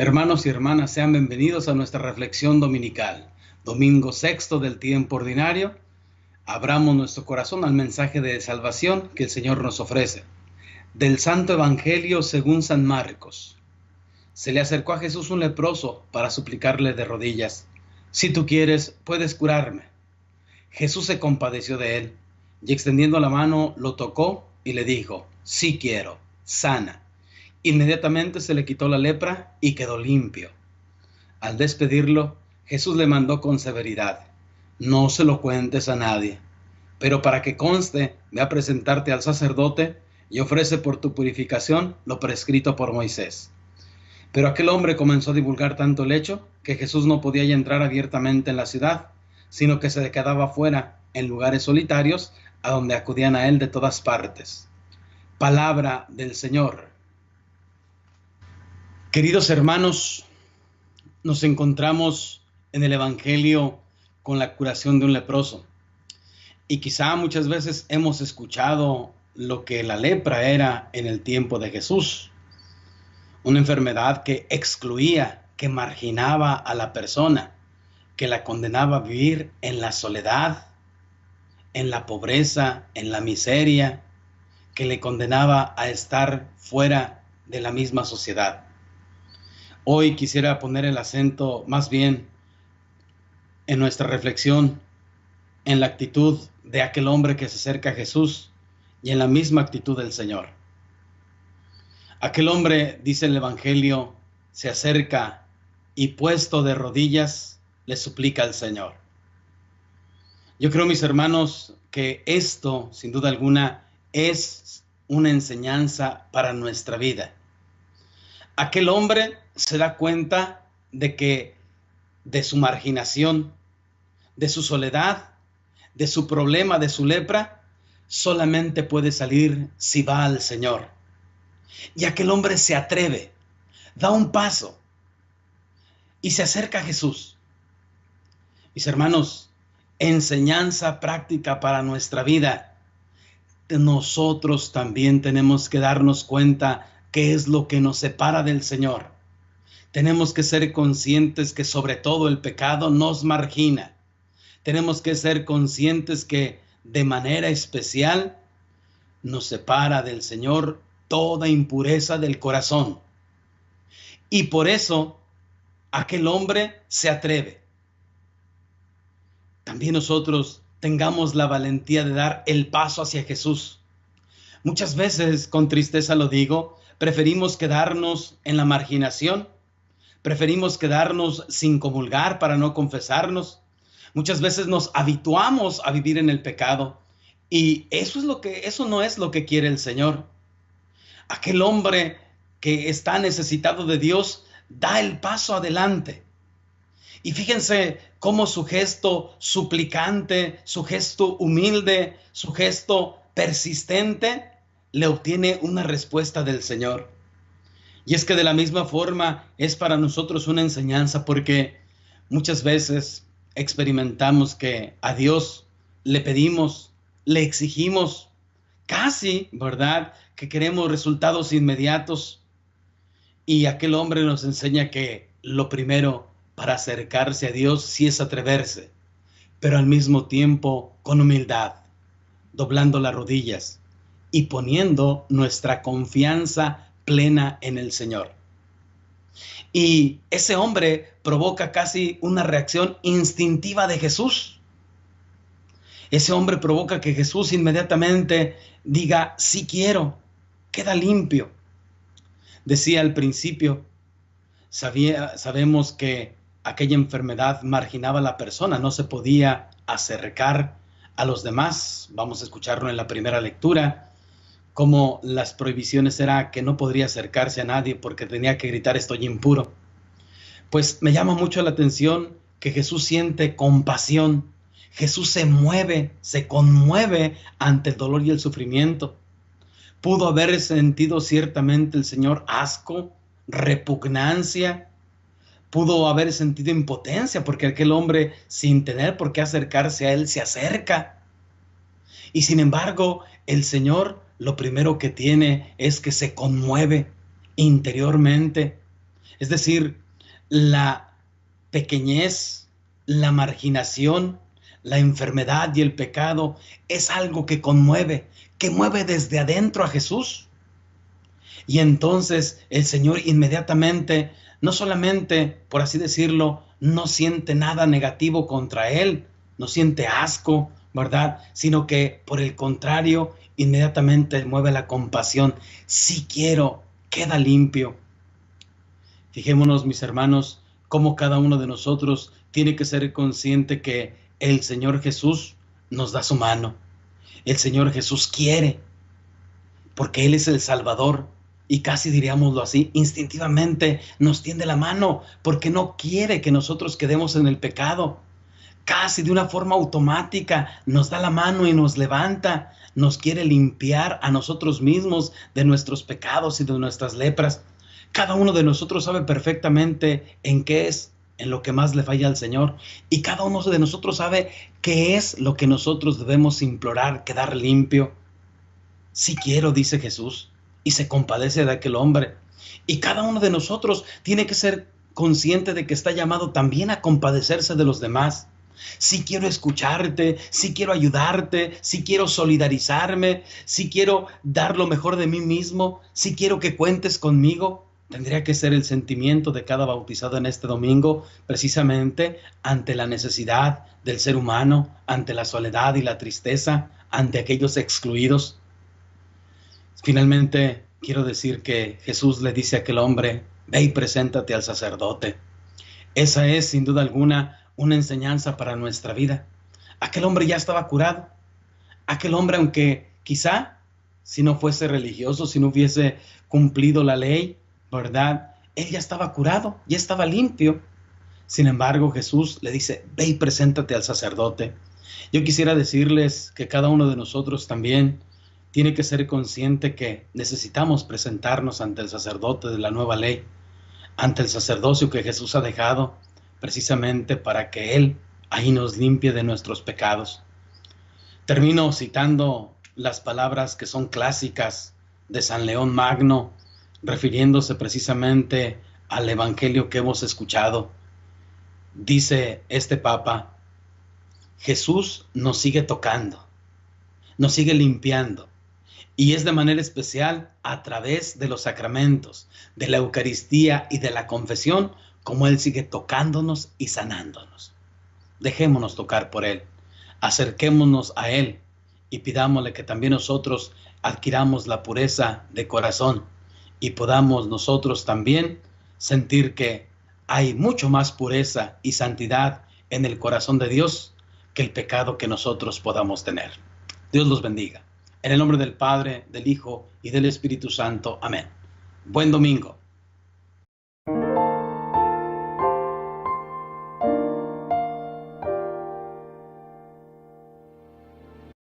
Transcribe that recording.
Hermanos y hermanas, sean bienvenidos a nuestra reflexión dominical, domingo sexto del tiempo ordinario. Abramos nuestro corazón al mensaje de salvación que el Señor nos ofrece. Del Santo Evangelio según San Marcos. Se le acercó a Jesús un leproso para suplicarle de rodillas: si tú quieres, puedes curarme. Jesús se compadeció de él y extendiendo la mano lo tocó y le dijo: sí quiero, sana. Inmediatamente se le quitó la lepra y quedó limpio. Al despedirlo, Jesús le mandó con severidad: no se lo cuentes a nadie, pero para que conste, ve a presentarte al sacerdote y ofrece por tu purificación lo prescrito por Moisés. Pero aquel hombre comenzó a divulgar tanto el hecho que Jesús no podía ya entrar abiertamente en la ciudad, sino que se quedaba fuera, en lugares solitarios, a donde acudían a él de todas partes. Palabra del Señor. Queridos hermanos, nos encontramos en el Evangelio con la curación de un leproso. Y quizá muchas veces hemos escuchado lo que la lepra era en el tiempo de Jesús. Una enfermedad que excluía, que marginaba a la persona, que la condenaba a vivir en la soledad, en la pobreza, en la miseria, que le condenaba a estar fuera de la misma sociedad. Hoy quisiera poner el acento más bien en nuestra reflexión, en la actitud de aquel hombre que se acerca a Jesús y en la misma actitud del Señor. Aquel hombre, dice el Evangelio, se acerca y puesto de rodillas le suplica al Señor. Yo creo, mis hermanos, que esto, sin duda alguna, es una enseñanza para nuestra vida. Aquel hombre se da cuenta de que de su marginación, de su soledad, de su problema, de su lepra, solamente puede salir si va al Señor. Y aquel hombre se atreve, da un paso y se acerca a Jesús. Mis hermanos, enseñanza práctica para nuestra vida. Nosotros también tenemos que darnos cuenta qué es lo que nos separa del Señor. Tenemos que ser conscientes que sobre todo el pecado nos margina. Tenemos que ser conscientes que de manera especial nos separa del Señor toda impureza del corazón. Y por eso aquel hombre se atreve. También nosotros tengamos la valentía de dar el paso hacia Jesús. Muchas veces, con tristeza lo digo, preferimos quedarnos en la marginación, preferimos quedarnos sin comulgar para no confesarnos. Muchas veces nos habituamos a vivir en el pecado y eso no es lo que quiere el Señor. Aquel hombre que está necesitado de Dios da el paso adelante. Y fíjense cómo su gesto suplicante, su gesto humilde, su gesto persistente le obtiene una respuesta del Señor. Y es que de la misma forma es para nosotros una enseñanza, porque muchas veces experimentamos que a Dios le pedimos, le exigimos casi, ¿verdad?, que queremos resultados inmediatos. Y aquel hombre nos enseña que lo primero para acercarse a Dios sí es atreverse, pero al mismo tiempo con humildad, doblando las rodillas y poniendo nuestra confianza plena en el Señor. Y ese hombre provoca casi una reacción instintiva de Jesús. Ese hombre provoca que Jesús inmediatamente diga: sí quiero, queda limpio. Decía al principio, sabemos que aquella enfermedad marginaba a la persona, no se podía acercar a los demás. Vamos a escucharlo en la primera lectura, como las prohibiciones era que no podría acercarse a nadie porque tenía que gritar: estoy impuro. Pues me llama mucho la atención que Jesús siente compasión, Jesús se mueve, se conmueve ante el dolor y el sufrimiento. Pudo haber sentido ciertamente el Señor asco, repugnancia, pudo haber sentido impotencia porque aquel hombre, sin tener por qué acercarse a él, se acerca. Y sin embargo, el Señor lo primero que tiene es que se conmueve interiormente, Es decir, la pequeñez, la marginación, la enfermedad y el pecado es algo que mueve desde adentro a Jesús. Y entonces el Señor inmediatamente, no solamente, por así decirlo, no siente nada negativo contra él, no siente asco, ¿verdad? Sino que por el contrario, inmediatamente mueve la compasión. Si quiero, queda limpio. Fijémonos, mis hermanos, cómo cada uno de nosotros tiene que ser consciente que el Señor Jesús nos da su mano. El Señor Jesús quiere, porque Él es el Salvador. Y casi diríamoslo así, instintivamente nos tiende la mano, porque no quiere que nosotros quedemos en el pecado. Casi de una forma automática nos da la mano y nos levanta, nos quiere limpiar a nosotros mismos de nuestros pecados y de nuestras lepras. Cada uno de nosotros sabe perfectamente en qué es, en lo que más le falla al Señor, y cada uno de nosotros sabe qué es lo que nosotros debemos implorar, quedar limpio. Sí quiero, dice Jesús, y se compadece de aquel hombre. Y cada uno de nosotros tiene que ser consciente de que está llamado también a compadecerse de los demás. Si quiero escucharte, si quiero ayudarte, si quiero solidarizarme, si quiero dar lo mejor de mí mismo, si quiero que cuentes conmigo, tendría que ser el sentimiento de cada bautizado en este domingo, precisamente ante la necesidad del ser humano, ante la soledad y la tristeza, ante aquellos excluidos. Finalmente, quiero decir que Jesús le dice a aquel hombre, ve y preséntate al sacerdote. Esa es, sin duda alguna, una enseñanza para nuestra vida. Aquel hombre ya estaba curado. Aquel hombre, aunque quizá, si no fuese religioso, si no hubiese cumplido la ley, ¿verdad? Él ya estaba curado, ya estaba limpio. Sin embargo, Jesús le dice, ve y preséntate al sacerdote. Yo quisiera decirles que cada uno de nosotros también tiene que ser consciente que necesitamos presentarnos ante el sacerdote de la nueva ley, ante el sacerdocio que Jesús ha dejado, precisamente para que Él ahí nos limpie de nuestros pecados. Termino citando las palabras que son clásicas de San León Magno, refiriéndose precisamente al evangelio que hemos escuchado. Dice este Papa, Jesús nos sigue tocando, nos sigue limpiando, y es de manera especial a través de los sacramentos, de la Eucaristía y de la confesión, como Él sigue tocándonos y sanándonos. Dejémonos tocar por Él, acerquémonos a Él y pidámosle que también nosotros adquiramos la pureza de corazón y podamos nosotros también sentir que hay mucho más pureza y santidad en el corazón de Dios que el pecado que nosotros podamos tener. Dios los bendiga. En el nombre del Padre, del Hijo y del Espíritu Santo. Amén. Buen domingo.